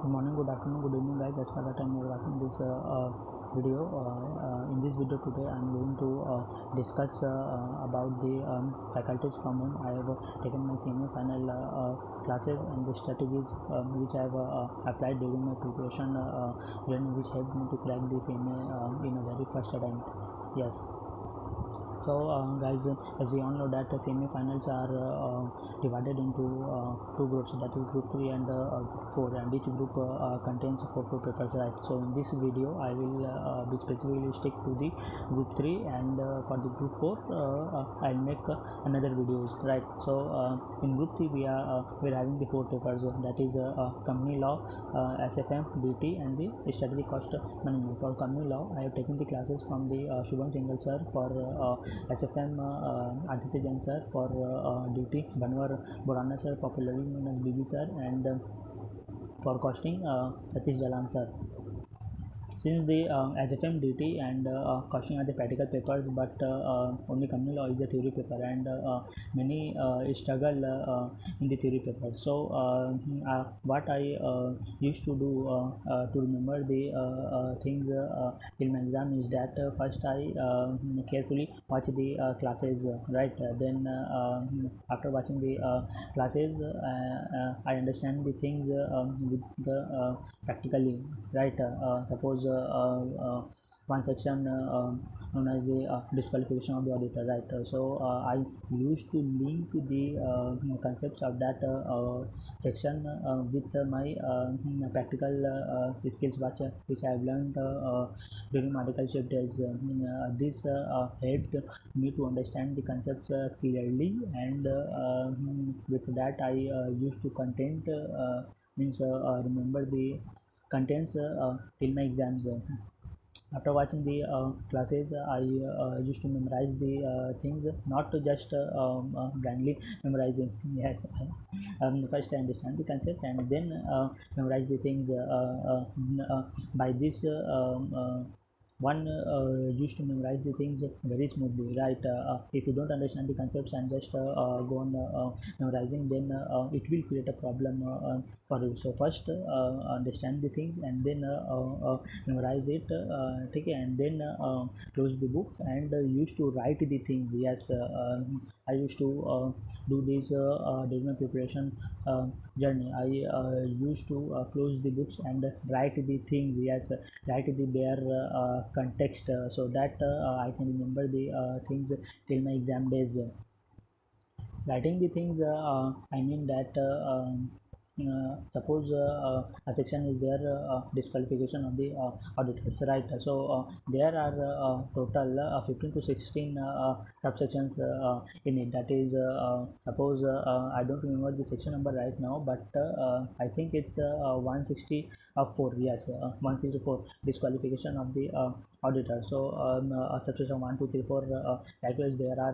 Good morning, good afternoon, good evening, guys. As per the time you are watching this video, in this video today I am going to discuss about the faculties from whom I have taken my CMA final classes and the strategies which I have applied during my preparation journey, which helped me to crack the CMA in a very first attempt. Yes. So guys, as we all know that CMA finals are divided into two groups, that is group 3 and 4, and each group contains four papers, right? So in this video I will be specifically stick to the group 3, and for the group 4 I'll make another videos, right? So in group 3 we're having the four papers, that is company law, SFM, DT, and the strategic cost management. For company law I have taken the classes from the Shubham Singhal sir. For SFM, Aditya Jain sir. For DT, Banwar Borana sir, popularly known as BB sir, and for costing, Satish Jalan sir. Since the SFM, DT, and costing are the practical papers, but only company law is a theory paper, and many struggle in the theory paper. So what I used to do to remember the things in my exam is that first I carefully watch the classes, right? Then after watching the classes, I understand the things with the practically, right? Suppose one section known as the disqualification of the auditor, right? So I used to link the concepts of that section with my practical skills which I have learned during my articleship days. This helped me to understand the concepts clearly, and with that I used to content means remember the contents till my exams. After watching the classes, I used to memorize the things, not to just blindly memorizing. Yes, first I understand the concept and then memorize the things. By this one used to memorize the things very smoothly, right? If you don't understand the concepts and just go on memorizing, then it will create a problem for you. So first understand the things and then memorize it, okay, and then close the book and used to write the things. Yes, I used to do this during my preparation journey. I used to close the books and write the things. Yes, write the bare context, so that I can remember the things till my exam days. Writing the things, I mean that suppose a section is there, disqualification of the auditors, right? So there are total 15 to 16 subsections in it. That is suppose I don't remember the section number right now, but I think it's 164. Yes, 164, disqualification of the auditor. So subsection 1, 2, 3, 4, likewise there are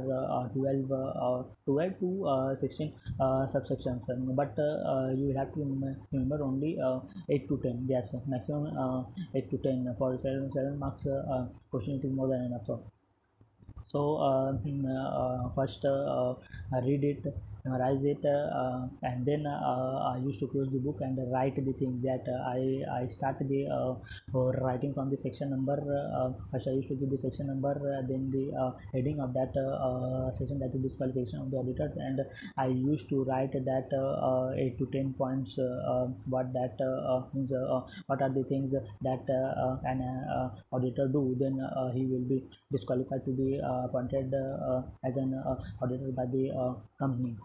12 to 16 subsections, but you will have to remember only 8 to 10. Yes, maximum 8 to 10 for 7 marks question. It is more than enough. So first read it, memorize it, and then I used to close the book and write the things that I start the writing from the section number. First I used to give the section number, then the heading of that section, that is disqualification of the auditors, and I used to write that 8 to 10 points, what that means, what are the things that an auditor do, then he will be disqualified to be appointed as an auditor by the company.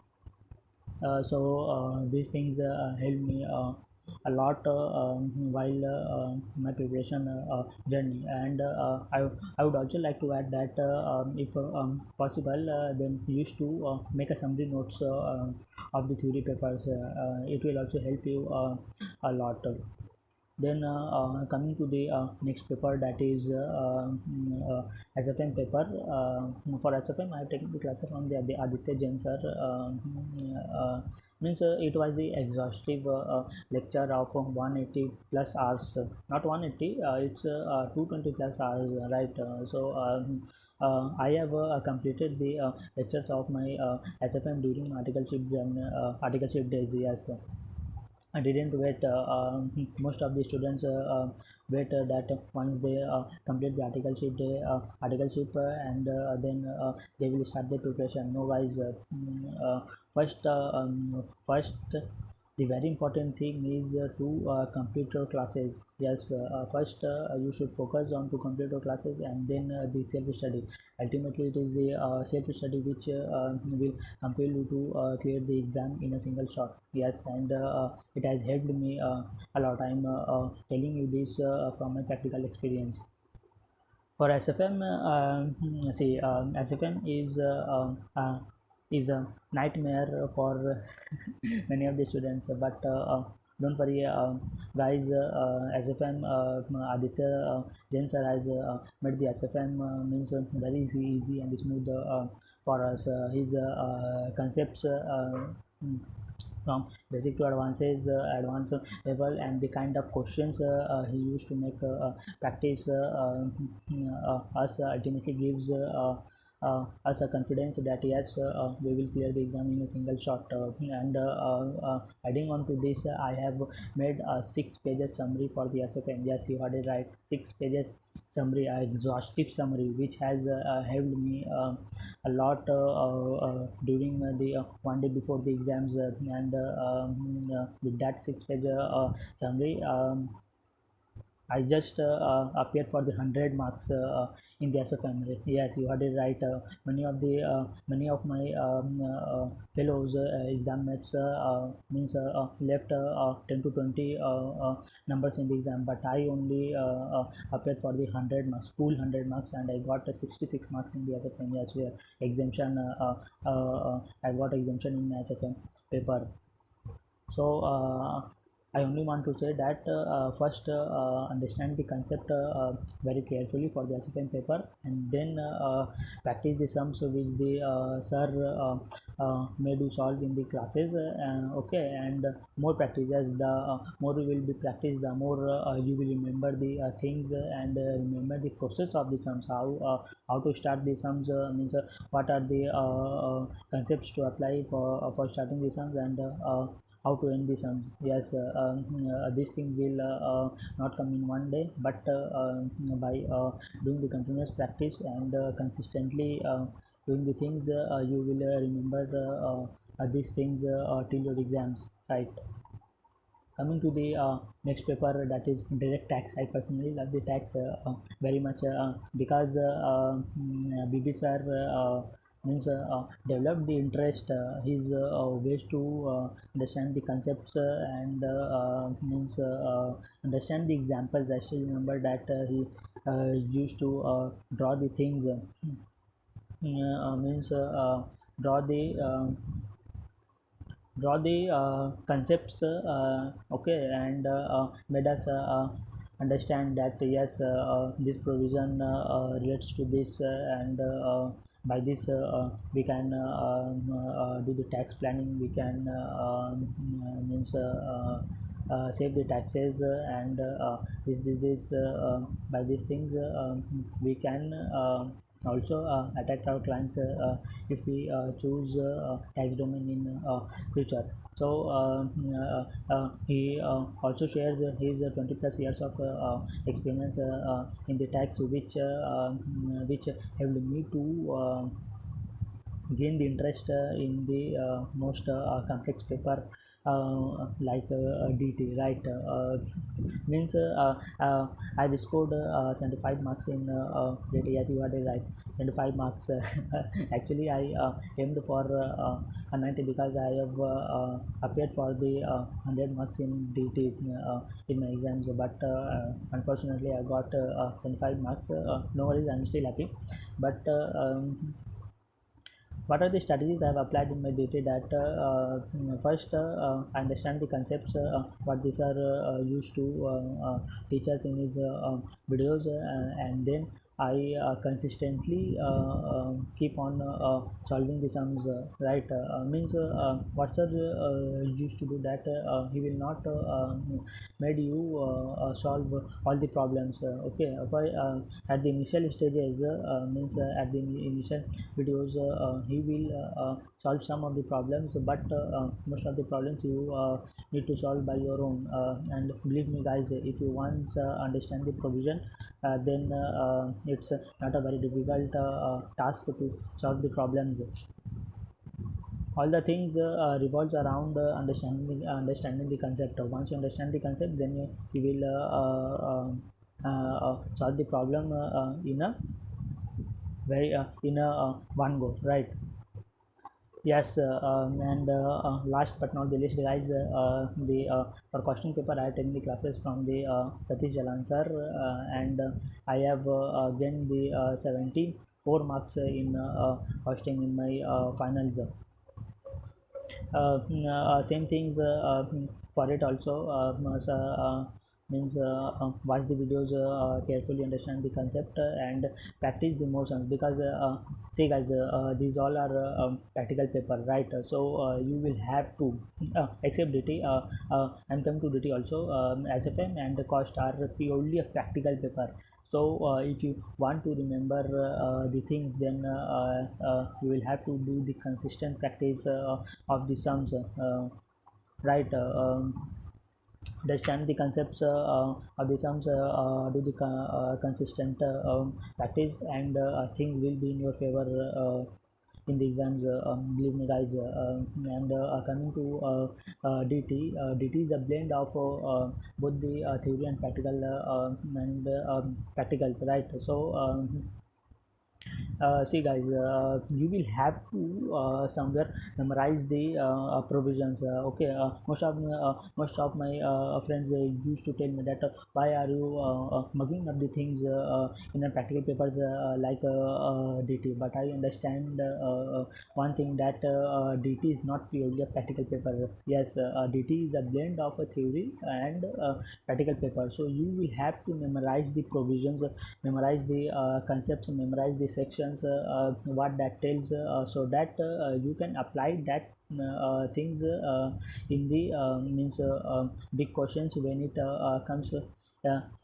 So these things help me a lot while my preparation journey, and I would also like to add that if possible, then used to make a summary notes of the theory papers. It will also help you a lot. Then coming to the next paper, that is SFM paper. For SFM I have taken the classes from the Aditya Jain sir. Means it was the exhaustive lecture of 180 plus hours, not 180, it's 220 plus hours, right? So I have completed the lectures of my SFM during articleship days. Yes, I didn't wait. Most of the students wait that once they complete the article sheet and then they will start the preparation. No, guys. First, the very important thing is to complete your classes. Yes, first you should focus on to complete your classes and then the self study. Ultimately, it is the self study which will compel you to clear the exam in a single shot. Yes, and it has helped me a lot. I'm telling you this from my practical experience. For SFM, see, SFM is a nightmare for many of the students. But don't worry, guys. SFM, Aditya Jain sir has made the SFM means very easy and smooth for us. His concepts. From basic to advanced level, and the kind of questions he used to make practice us ultimately gives us a confidence that yes, we will clear the exam in a single shot. And adding on to this, I have made a 6 pages summary for the SFM. Yes, you heard it right, 6 pages summary, exhaustive summary, which has helped me a lot during the one day before the exams, and with that 6 page summary, I just appeared for the 100 marks in the SFM. Yes, you heard it right. Many of my fellows exam mates means left 10 to 20 numbers in the exam, but I only appeared for the 100 marks, full 100 marks, and I got 66 marks in the SFM. Yes, where exemption. I got exemption in SFM paper. So I only want to say that first understand the concept very carefully for the SFM paper, and then practice the sums which the sir may do solve in the classes. Okay, and more practice, as the more you will be practice, the more you will remember the things, and remember the process of the sums, how to start the sums, means what are the concepts to apply for starting the sums, and how to end the sums. Yes, this thing will not come in one day, but by doing the continuous practice and consistently doing the things, you will remember these things till your exams, right? Coming to the next paper, that is direct tax. I personally love the tax very much, because BB sir means developed the interest, his ways to understand the concepts, and means understand the examples. I still remember that he used to draw the things, means draw the concepts, okay, and made us understand that yes, this provision relates to this, and by this we can do the tax planning, we can means save the taxes, and by these things we can also attract our clients if we choose tax domain in future. So he also shares his 20 plus years of experience in the tax, which helped me to gain the interest in the most complex paper, like DT, right? Means I scored 75 marks in DT. Yes, you are right, 75 marks. Actually, I aimed for 90, because I have appeared for the 100 marks in DT in my exams, but unfortunately I got 75 marks. No worries, I'm still happy. But what are the strategies I have applied in my duty? That first I understand the concepts what these are used to teach us in his videos, and then I consistently keep on solving the sums, right? Means what sir used to do that he will not made you solve all the problems, okay, but at the initial stages, means at the initial videos, he will solve some of the problems, but most of the problems you need to solve by your own. And believe me guys, if you once understand the provision, then it's not a very difficult task to solve the problems. All the things revolves around understanding the concept. Once you understand the concept, then you will solve the problem in a one go, right? Yes, and last but not the least, guys, the for question paper I have taken the classes from the Satish Jalan sir, and I have gained the 74 marks in costing in my finals. Same things for it also. Means watch the videos, carefully understand the concept, and practice the motions, because see guys, these all are practical paper, right? So you will have to except DT, I'm coming to DT also. SFM and the cost are purely a practical paper. So if you want to remember the things, then you will have to do the consistent practice of the sums, right? Understand the concepts of the sums, do the consistent practice, and things will be in your favor in the exams. Believe me guys. And coming to DT, DT is a blend of both the theory and practical, and practicals, right? So see guys, you will have to somewhere memorize the provisions. Okay, most of my friends used to tell me that why are you mugging up the things in a practical papers like DT. But I understand one thing, that DT is not purely a practical paper. Yes, DT is a blend of a theory and practical paper. So you will have to memorize the provisions, memorize the concepts, memorize the sections, what that tells, so that you can apply that things in the means big questions when it comes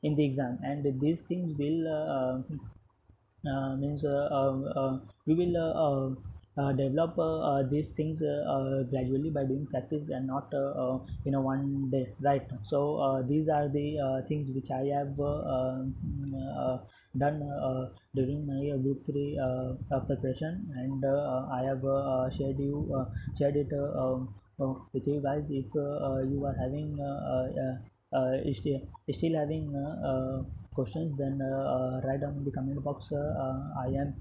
in the exam. And these things will means we will develop these things gradually by doing practice, and not in a one day, right? So these are the things which I have done during my group 3 preparation, and I have shared it with you guys. If you are having still having questions, then write down in the comment box. I am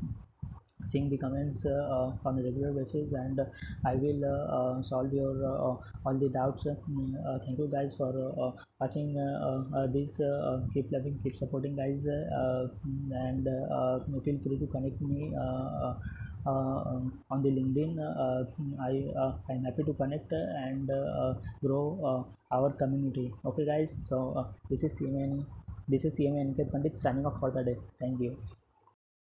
seeing the comments on a regular basis, and I will solve your all the doubts. Thank you guys for watching this. Keep loving, keep supporting guys, and feel free to connect me on the LinkedIn. I'm happy to connect and grow our community. Okay guys, so this is CMA Pandit signing off for the day. Thank you.